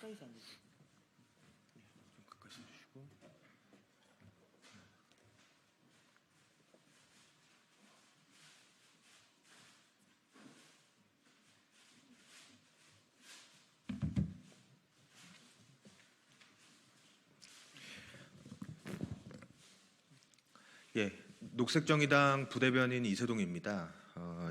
가까이서 앉으세요. 좀 가까이 서주시고. 예, 녹색정의당 부대변인 이세동입니다.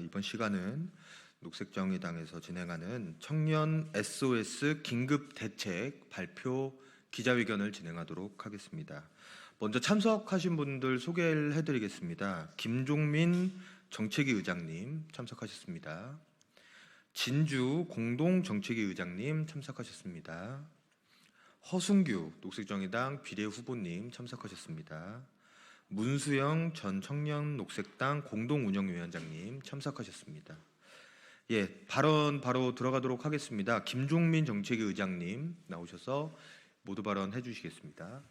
이번 시간은 녹색정의당에서 진행하는 청년 SOS 긴급 대책 발표 기자회견을 진행하도록 하겠습니다. 먼저 참석하신 분들 소개를 해드리겠습니다. 김종민 정책위 의장님 참석하셨습니다. 진주 공동정책위 의장님 참석하셨습니다. 허순규 녹색정의당 비례후보님 참석하셨습니다. 문수영 전 청년녹색당 공동운영위원장님 참석하셨습니다. 예, 발언 바로 들어가도록 하겠습니다. 김종민 정책위 의장님 나오셔서 모두 발언해 주시겠습니다.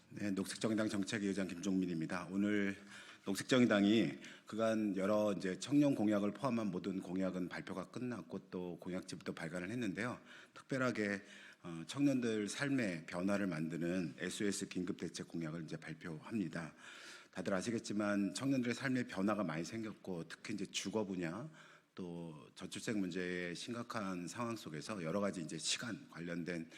네, 녹색정의당 정책위 의장 김종민입니다. 오늘 녹색정의당이 그간 여러 청년 공약을 포함한 모든 공약은 발표가 끝났고 또 공약집도 발간을 했는데요. 특별하게 청년들 삶의 변화를 만드는 SOS 긴급대책 공약을 발표합니다. 다들 아시겠지만 청년들의 삶의 변화가 많이 생겼고 특히 주거 분야 또 저출생 문제의 심각한 상황 속에서 여러 가지 시간 관련된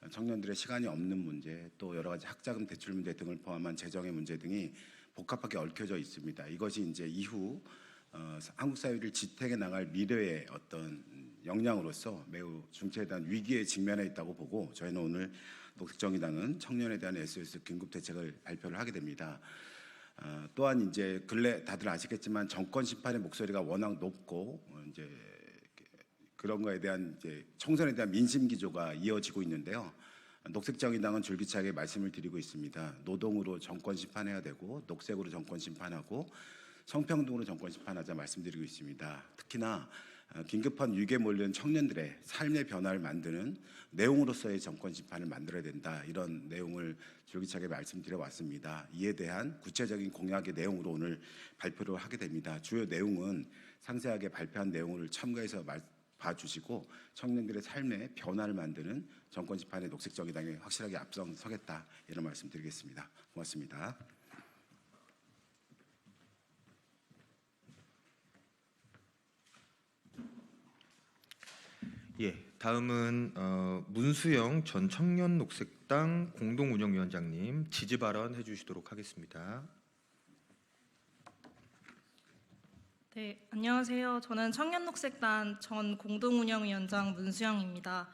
청년들의 시간이 없는 문제 또 여러 가지 학자금 대출 문제 등을 포함한 재정의 문제 등이 복잡하게 얽혀져 있습니다. 이것이 이후 한국 사회를 지탱해 나갈 미래의 어떤 역량으로서 매우 중차대한 위기에 직면해 있다고 보고 저희는 오늘 녹색정의당은 청년에 대한 SOS 긴급대책을 발표를 하게 됩니다. 또한 근래 다들 아시겠지만 정권 심판의 목소리가 워낙 높고 그런 거에 대한 총선에 대한 민심 기조가 이어지고 있는데요. 녹색정의당은 줄기차게 말씀을 드리고 있습니다. 노동으로 정권 심판해야 되고 녹색으로 정권 심판하고 성평등으로 정권 심판하자 말씀드리고 있습니다. 특히나 긴급한 위기에 몰린 청년들의 삶의 변화를 만드는 내용으로서의 정권 심판을 만들어야 된다. 이런 내용을 줄기차게 말씀드려 왔습니다. 이에 대한 구체적인 공약의 내용으로 오늘 발표를 하게 됩니다. 주요 내용은 상세하게 발표한 내용을 참고해서 봐주시고 청년들의 삶의 변화를 만드는 정권 심판의 녹색정의당에 확실하게 앞장서겠다. 이런 말씀드리겠습니다. 고맙습니다. 예, 다음은 문수영 전 청년녹색당 공동운영위원장님 지지 발언 해주시도록 하겠습니다. 네, 안녕하세요. 저는 청년녹색단 전 공동운영위원장 문수영입니다.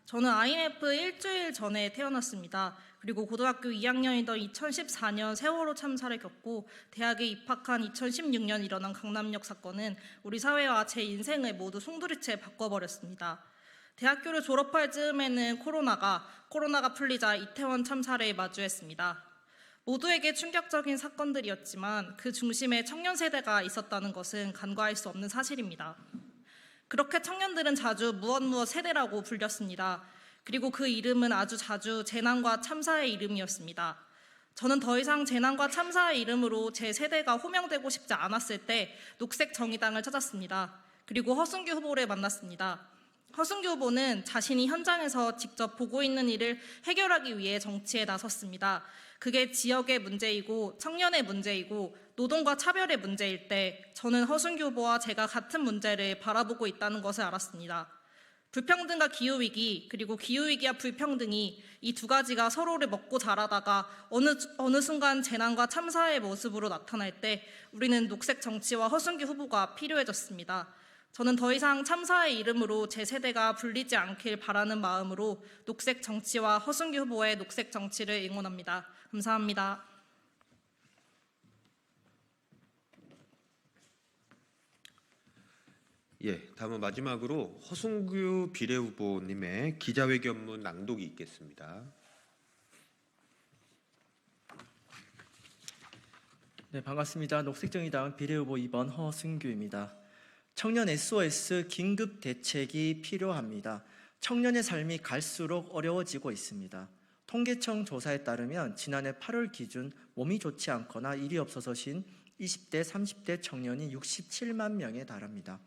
저는 IMF 일주일 전에 태어났습니다. 그리고 고등학교 2학년이던 2014년 세월호 참사를 겪고 대학에 입학한 2016년 일어난 강남역 사건은 우리 사회와 제 인생을 모두 송두리째 바꿔버렸습니다. 대학교를 졸업할 즈음에는 코로나가 풀리자 이태원 참사를 마주했습니다. 모두에게 충격적인 사건들이었지만 그 중심에 청년 세대가 있었다는 것은 간과할 수 없는 사실입니다. 그렇게 청년들은 자주 무엇 세대라고 불렸습니다. 그리고 그 이름은 아주 자주 재난과 참사의 이름이었습니다. 저는 더 이상 재난과 참사의 이름으로 제 세대가 호명되고 싶지 않았을 때 녹색정의당을 찾았습니다. 그리고 허순규 후보를 만났습니다. 허순규 후보는 자신이 현장에서 직접 보고 있는 일을 해결하기 위해 정치에 나섰습니다. 그게 지역의 문제이고 청년의 문제이고 노동과 차별의 문제일 때 저는 허순규 후보와 제가 같은 문제를 바라보고 있다는 것을 알았습니다. 불평등과 기후위기 그리고 기후위기와 불평등이 이 두 가지가 서로를 먹고 자라다가 어느 순간 재난과 참사의 모습으로 나타날 때 우리는 녹색 정치와 허순규 후보가 필요해졌습니다. 저는 더 이상 참사의 이름으로 제 세대가 불리지 않길 바라는 마음으로 녹색 정치와 허순규 후보의 녹색 정치를 응원합니다. 감사합니다. 예, 다음은 마지막으로 허순규 비례후보님의 기자회견문 낭독이 있겠습니다. 네, 반갑습니다. 녹색정의당 비례후보 2번 허순규입니다. 청년 SOS 긴급 대책이 필요합니다. 청년의 삶이 갈수록 어려워지고 있습니다. 통계청 조사에 따르면 지난해 8월 기준 몸이 좋지 않거나 일이 없어서 쉰 20대, 30대 청년이 67만 명에 달합니다.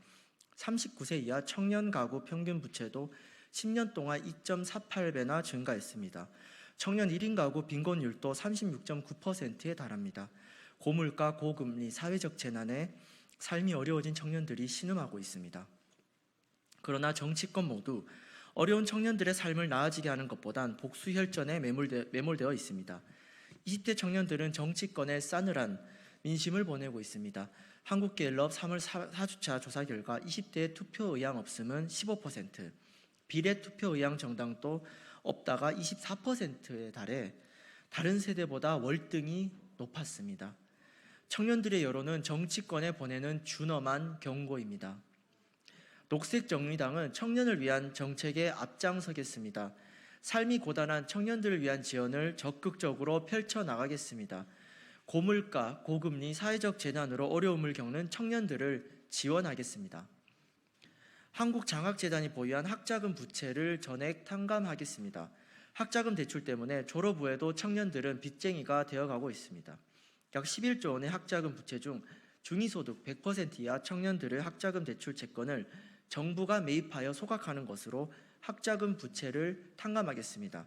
39세 이하 청년 가구 평균 부채도 10년 동안 2.48배나 증가했습니다. 청년 1인 가구 빈곤율도 36.9%에 달합니다. 고물가, 고금리, 사회적 재난에 삶이 어려워진 청년들이 신음하고 있습니다. 그러나 정치권 모두 어려운 청년들의 삶을 나아지게 하는 것보단 복수 혈전에 매몰되어 있습니다. 20대 청년들은 정치권에 싸늘한 민심을 보내고 있습니다. 한국갤럽 3월 4주차 조사 결과 20대 투표 의향 없음은 15%, 비례 투표 의향 정당도 없다가 24%에 달해 다른 세대보다 월등히 높았습니다. 청년들의 여론은 정치권에 보내는 준엄한 경고입니다. 녹색정의당은 청년을 위한 정책에 앞장서겠습니다. 삶이 고단한 청년들을 위한 지원을 적극적으로 펼쳐나가겠습니다. 고물가, 고금리, 사회적 재난으로 어려움을 겪는 청년들을 지원하겠습니다. 한국장학재단이 보유한 학자금 부채를 전액 탕감하겠습니다. 학자금 대출 때문에 졸업 후에도 청년들은 빚쟁이가 되어가고 있습니다. 약 11조 원의 학자금 부채 중 중위소득 100% 이하 청년들의 학자금 대출 채권을 정부가 매입하여 소각하는 것으로 학자금 부채를 탕감하겠습니다.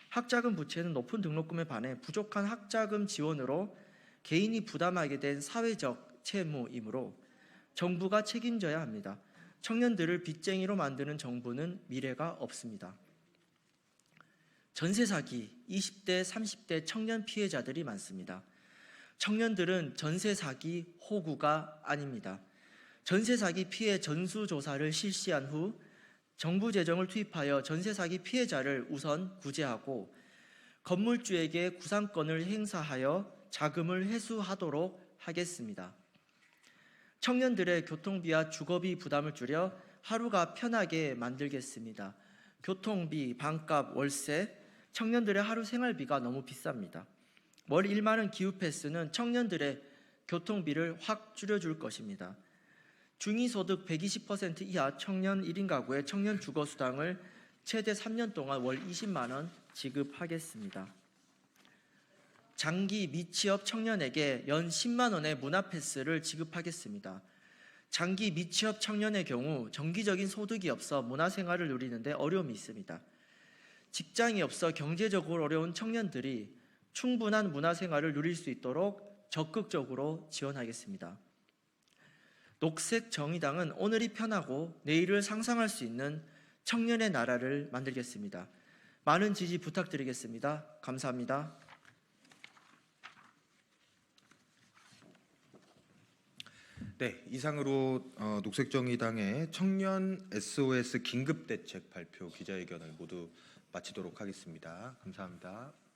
학자금 부채는 높은 등록금에 반해 부족한 학자금 지원으로 개인이 부담하게 된 사회적 채무이므로 정부가 책임져야 합니다. 청년들을 빚쟁이로 만드는 정부는 미래가 없습니다. 전세 사기 20대, 30대 청년 피해자들이 많습니다. 청년들은 전세 사기 호구가 아닙니다. 전세 사기 피해 전수조사를 실시한 후 정부 재정을 투입하여 전세 사기 피해자를 우선 구제하고 건물주에게 구상권을 행사하여 자금을 회수하도록 하겠습니다. 청년들의 교통비와 주거비 부담을 줄여 하루가 편하게 만들겠습니다. 교통비, 방값, 월세, 청년들의 하루 생활비가 너무 비쌉니다. 월 1만 원 기후 패스는 청년들의 교통비를 확 줄여줄 것입니다. 중위소득 120% 이하 청년 1인 가구의 청년 주거수당을 최대 3년 동안 월 20만 원 지급하겠습니다. 장기 미취업 청년에게 연 10만 원의 문화패스를 지급하겠습니다. 장기 미취업 청년의 경우 정기적인 소득이 없어 문화생활을 누리는데 어려움이 있습니다. 직장이 없어 경제적으로 어려운 청년들이 충분한 문화생활을 누릴 수 있도록 적극적으로 지원하겠습니다. 녹색정의당은 오늘이 편하고 내일을 상상할 수 있는 청년의 나라를 만들겠습니다. 많은 지지 부탁드리겠습니다. 감사합니다. 네, 이상으로 녹색정의당의 청년 SOS 긴급대책 발표 기자회견을 모두 마치도록 하겠습니다. 감사합니다.